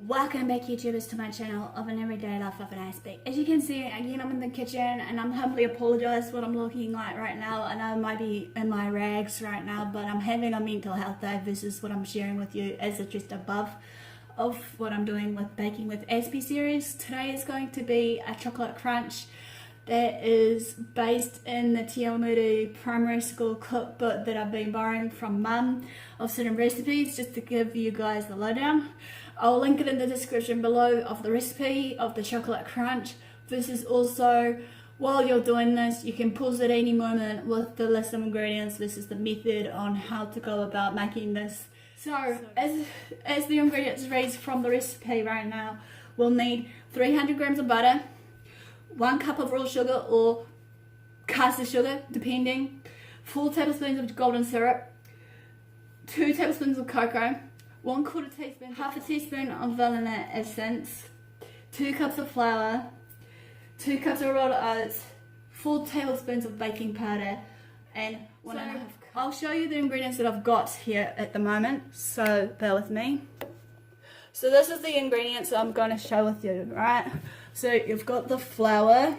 Welcome back, YouTubers, to my channel of an everyday life of an Aspie. As you can see, again, I'm in the kitchen and I'm humbly apologise for what I'm looking like right now. I know I might be in my rags right now, but I'm having a mental health day. This is what I'm sharing with you as it's just above of what I'm doing with Baking with Aspie series. Today is going to be a chocolate crunch that is based in the Te Awamutu Primary School cookbook that I've been borrowing from Mum of certain recipes, just to give you guys the lowdown. I'll link it in the description below of the recipe of the chocolate crunch. This is also, while you're doing this, you can pause at any moment with the list of ingredients. This is the method on how to go about making this. So as the ingredients reads from the recipe right now, we'll need 300 grams of butter, 1 cup of raw sugar or caster sugar, depending, 4 tablespoons of golden syrup, 2 tablespoons of cocoa, 1/4 teaspoon, half a teaspoon of vanilla essence, 2 cups of flour, 2 cups of rolled oats, 4 tablespoons of baking powder, and 1.5 cups. I'll show you the ingredients that I've got here at the moment, so bear with me. So this is the ingredients that I'm going to show with you, right? So you've got the flour.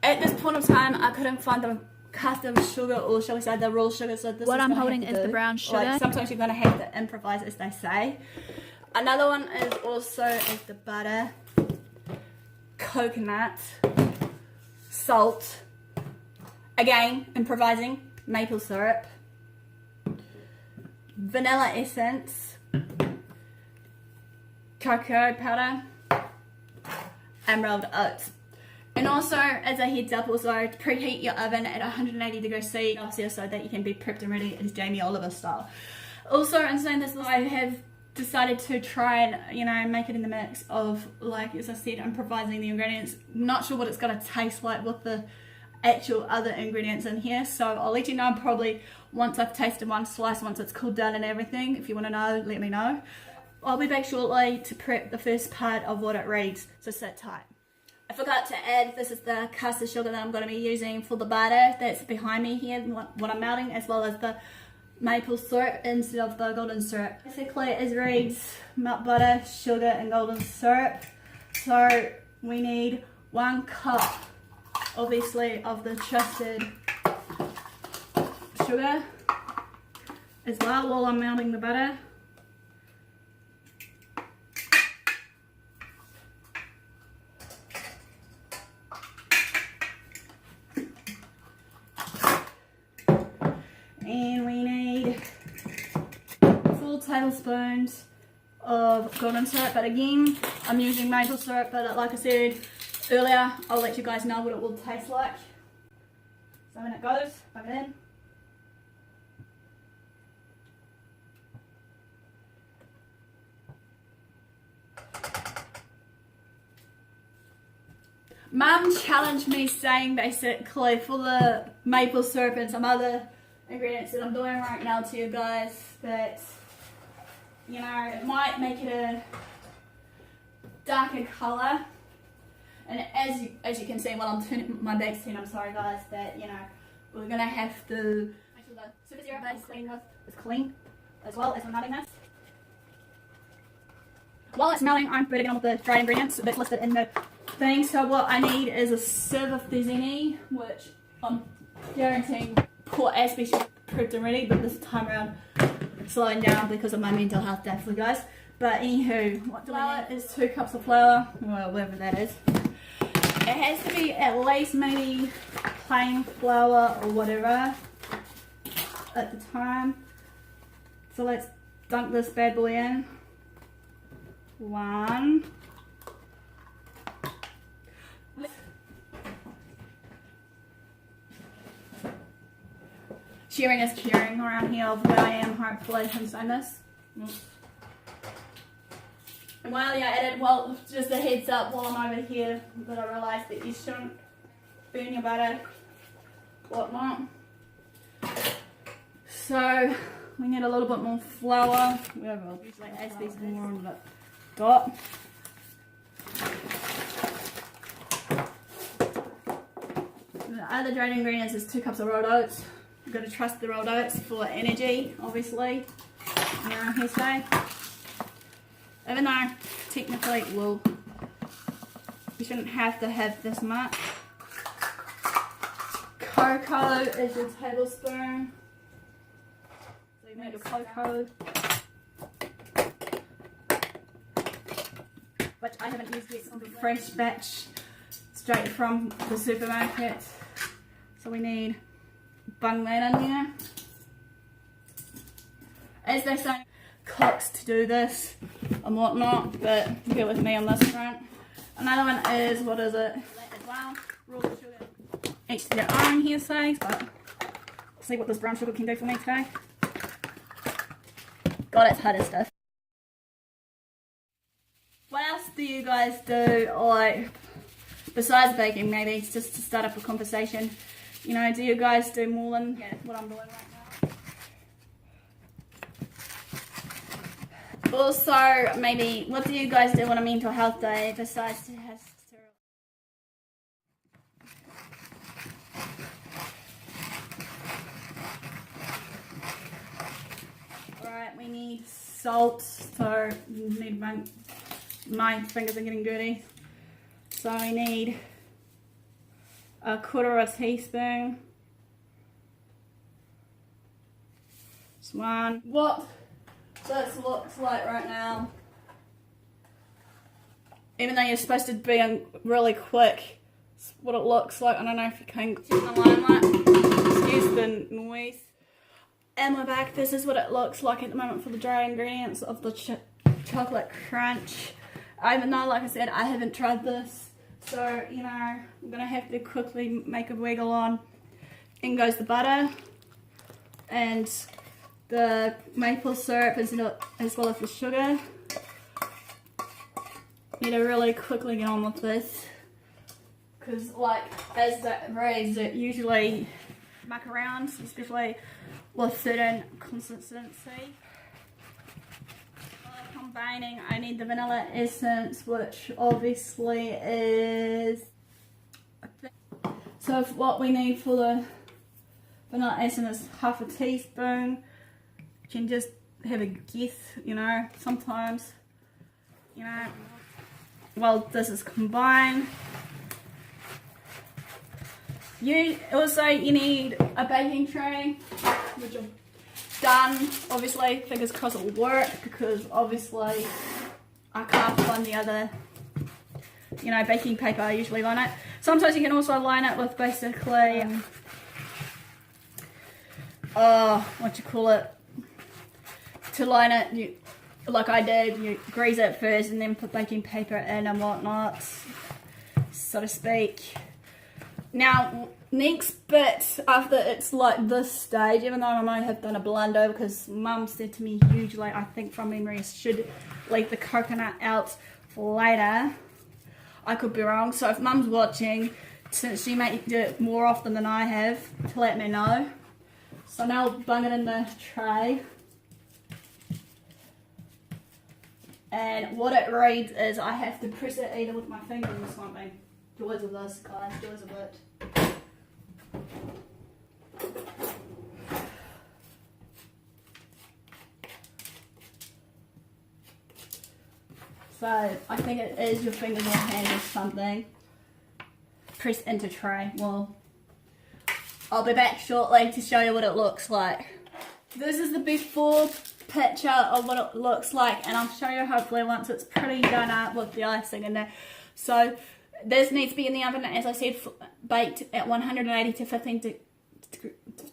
At this point of time, I couldn't find the caster sugar, or shall we say the raw sugar, so this what is I'm holding is the brown sugar. Like, sometimes you're going to have to improvise, as they say. Another one is also the butter, coconut, salt, again improvising, maple syrup, vanilla essence, cocoa powder, and rolled oats. And also, as a heads up, also preheat your oven at 180 degrees Celsius so that you can be prepped and ready as Jamie Oliver style. Also, in saying this, I have decided to try and, make it in the mix of, like, as I said, improvising the ingredients. Not sure what it's going to taste like with the actual other ingredients in here, so I'll let you know probably once I've tasted one slice, once it's cooled down and everything. If you want to know, let me know. I'll be back shortly to prep the first part of what it reads, so sit tight. I forgot to add, this is the caster sugar that I'm going to be using for the butter that's behind me here, what I'm melting, as well as the maple syrup instead of the golden syrup. Basically it reads melt butter, sugar and golden syrup. So we need 1 cup, obviously, of the trusted sugar as well while I'm melting the butter. And we need 4 tablespoons of golden syrup, but again, I'm using maple syrup, but like I said earlier, I'll let you guys know what it will taste like. So when it goes, plug it in. Mum challenged me, saying basically for the maple syrup and some other ingredients that I'm doing right now to you guys, that it might make it a darker colour. And as you can see while I'm turning my back's turned, I'm sorry guys, that we're gonna have to make sure the surface area is clean as well as we're melting this. While it's melting, I'm putting on with the dried ingredients that's listed in the thing. So what I need is a sieve if there's any, which I'm guaranteeing poor Aspie should prepped and ready, but this time around slowing down because of my mental health day for you guys. But anywho, what flour is 2 cups of flour, well, whatever that is. It has to be at least maybe plain flour or whatever at the time. So let's dunk this bad boy in. 1. Sharing is caring around here of where I am, hopefully, in saying this. And while you're at it, well, just a heads up while I'm over here, that I realised that you shouldn't burn your butter, whatnot. So we need a little bit more flour. Usually Aspie's more on the dot. The other dried ingredients is 2 cups of rolled oats. You've got to trust the rolled oats for energy, obviously. Here's say. Even though technically, well, you shouldn't have to have this much. Coco is your tablespoon. So you make your cocoa, which I haven't used yet, some fresh batch straight from the supermarket. So we need bung that in there. As they say, cooks to do this and whatnot, but bear with me on this front. Another one is, what is it? As well, raw sugar. Each to their own, here says, but see what this brown sugar can do for me today. God, it's hard as stuff. What else do you guys do, like, besides baking, maybe, just to start up a conversation? You know, do you guys do more than what I'm doing right now? Also, maybe, what do you guys do on a mental health day besides to have Alright, we need salt, so we need my fingers are getting dirty. So we need a quarter of a teaspoon. Just one. What this looks like right now, even though you're supposed to be really quick, it's what it looks like. I don't know if you can see the limelight. Excuse the noise. And we're back. This is what it looks like at the moment for the dry ingredients of the chocolate crunch. Even though, like I said, I haven't tried this, so you know, I'm gonna have to quickly make a wiggle on. In goes the butter and the maple syrup as well as the sugar. Need to really quickly get on with this, because like as that raise, it usually muck around, especially with certain consistency. Combining, I need the vanilla essence, which obviously is, so what we need for the vanilla essence is half a teaspoon. You can just have a guess, you know, sometimes, you know, well, this is combined. You need a baking tray, which I've done. Obviously, fingers crossed it will work, because obviously I can't find the other, you know, baking paper I usually line it. Sometimes you can also line it with basically, to line it, like I did, you grease it first and then put baking paper in and whatnot, so to speak. Now, next bit, after it's like this stage, even though I might have done a blunder, because Mum said to me usually, I think from memory, I should leave the coconut out for later. I could be wrong, so if Mum's watching, since she may do it more often than I have, to let me know. So now I'll bung it in the tray. And what it reads is I have to press it either with my fingers or something. Joys of this, guys, joys of it. So I think it is your fingers or hand or something. Press into tray. Well, I'll be back shortly to show you what it looks like. This is the before picture of what it looks like, and I'll show you hopefully once it's pretty done up with the icing in there. So this needs to be in the oven, as I said, baked at 180 to 15 to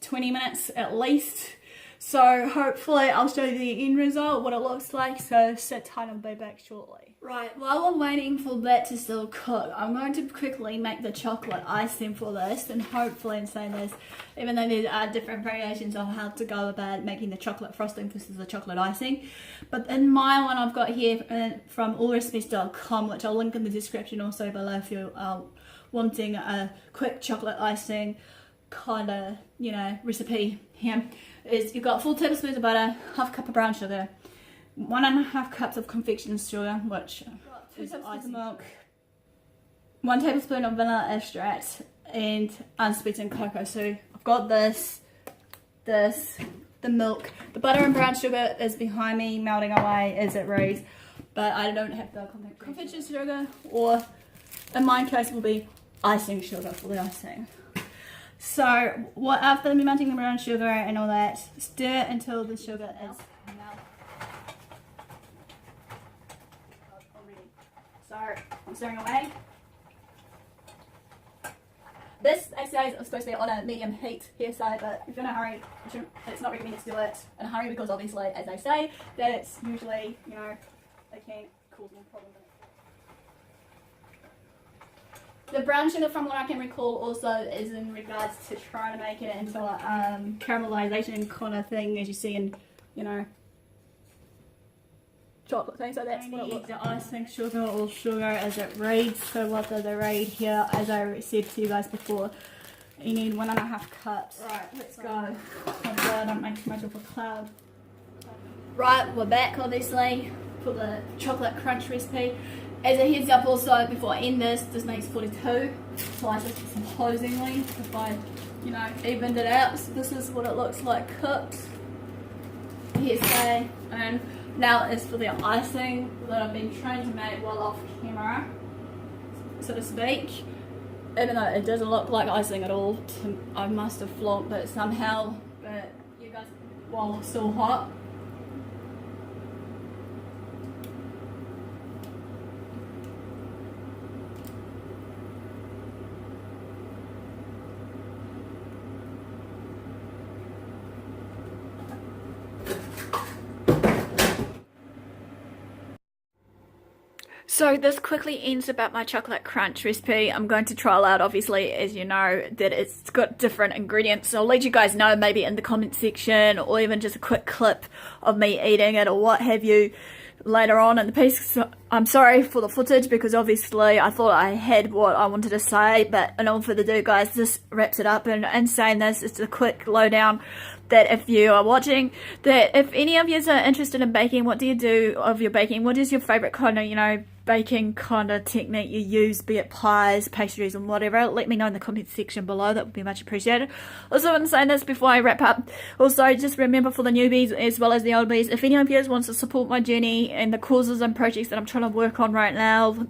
20 minutes at least. So hopefully I'll show you the end result, what it looks like, so sit tight and I'll be back shortly. Right, while I'm waiting for that to still cook, I'm going to quickly make the chocolate icing for this, and hopefully in saying this, even though there are different variations of how to go about making the chocolate frosting versus the chocolate icing, but in my one I've got here from allrecipes.com, which I'll link in the description also below if you are wanting a quick chocolate icing kind of, you know, recipe here. Is you've got 4 tablespoons of butter, half a cup of brown sugar, 1.5 cups of confectioner's sugar, which is icing milk, 1 tablespoon of vanilla extract, and unsweetened cocoa. So I've got this, the milk, the butter and brown sugar is behind me melting away as it reads. but I don't have the confectionery sugar, or in my case will be icing sugar for the icing. So after melting the brown sugar and all that, stir until the sugar is melted. So I'm stirring away. This exercise is supposed to be on a medium heat here, so but if you're in a hurry, it's not recommended to do it in a hurry because obviously, as they say, that it's usually, you know, it can cause more problems. The brown sugar, from what I can recall, also is in regards to trying to make it into a caramelization kind of thing, as you see in, you know, chocolate thing. So that's what it looks like. The icing sugar or sugar as it reads. So what does it read here? As I said to you guys before, you need 1.5 cups. Right, let's go. I don't make too much of a cloud. Right, we're back obviously for the chocolate crunch recipe. As a heads up also, before I end this makes 42 slices supposedly, if I, you know, evened it out. So this is what it looks like cooked. Hearsay. And now it's for the icing that I've been trying to make while off camera, so to speak. Even though it doesn't look like icing at all, I must have flopped it somehow, but you guys, while it's still hot. So this quickly ends about my chocolate crunch recipe. I'm going to trial out, obviously, as you know, that it's got different ingredients. So I'll let you guys know maybe in the comment section, or even just a quick clip of me eating it or what have you later on in the piece. So I'm sorry for the footage because obviously I thought I had what I wanted to say, but in all further ado guys, this wraps it up. And saying this, it's a quick lowdown that if you are watching, that if any of you are interested in baking, what do you do of your baking? What is your favorite kind of, you know, baking kind of technique you use, be it pies, pastries and whatever? Let me know in the comment section below. That would be much appreciated. Also, I'm saying this before I wrap up, also just remember for the newbies as well as the oldies, if any of you wants to support my journey and the causes and projects that I'm trying to work on right now,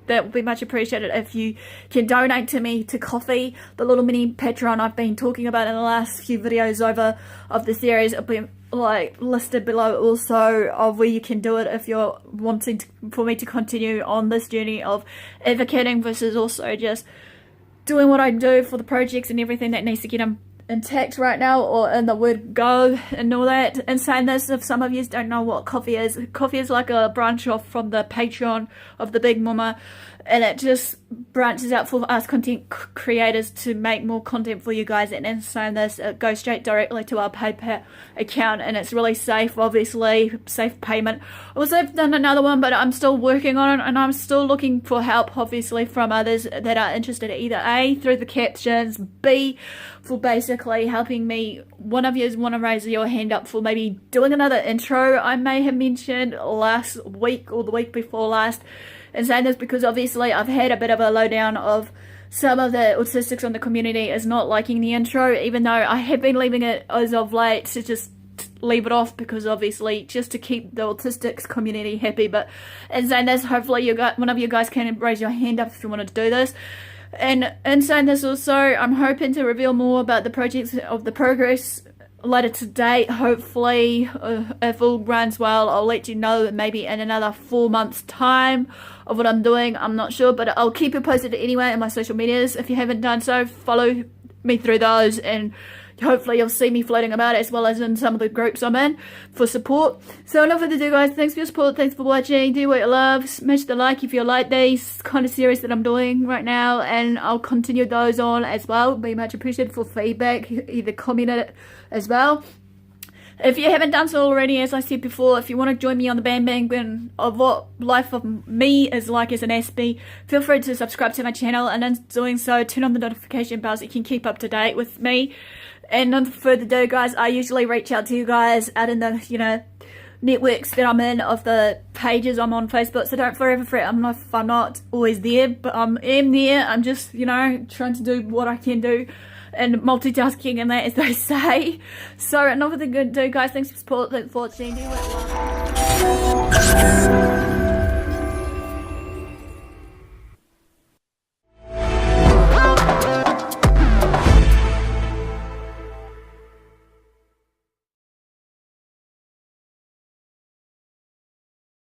that would be much appreciated if you can donate to me to coffee, the little mini Patreon I've been talking about in the last few videos over of the series. It'll be like listed below also of where you can do it if you're wanting for me to continue on this journey of advocating versus also just doing what I do for the projects and everything that needs to get them intact right now, or in the word go and all that. And saying this, if some of you don't know what coffee is like a branch off from the Patreon of the Big Mama, and it just branches out for us content creators to make more content for you guys. And in saying this, it goes straight directly to our PayPal account, and it's really safe, obviously, safe payment. Also, I've done another one, but I'm still working on it, and I'm still looking for help, obviously, from others that are interested, either A, through the captions, B, for basically helping me. One of you want to raise your hand up for maybe doing another intro I may have mentioned last week or the week before last. And saying this because obviously I've had a bit of a lowdown of some of the autistics on the community is not liking the intro, even though I have been leaving it as of late to just leave it off because obviously just to keep the autistics community happy. But in saying this, hopefully one of you guys can raise your hand up if you want to do this. And in saying this also, I'm hoping to reveal more about the projects of the progress later today. Hopefully, if all runs well, I'll let you know maybe in another 4 months time of what I'm doing. I'm not sure, but I'll keep you posted anyway in my social medias. If you haven't done so, follow me through those, and hopefully you'll see me floating about as well as in some of the groups I'm in for support. So enough of the do guys, thanks for your support, thanks for watching, do what you love, smash the like if you like these kind of series that I'm doing right now, and I'll continue those on as well. It'd be much appreciated for feedback, either comment it as well. If you haven't done so already, as I said before, if you want to join me on the bandwagon of what life of me is like as an Aspie, feel free to subscribe to my channel, and in doing so, turn on the notification bell so you can keep up to date with me. And no further ado guys, I usually reach out to you guys out in the, you know, networks that I'm in, of the pages I'm on Facebook, so don't forever fret. I'm not always there, but I am there. I'm just, you know, trying to do what I can do and multitasking and that, as they say. So enough of the good do guys, thanks for support, thanks for watching, do what you love.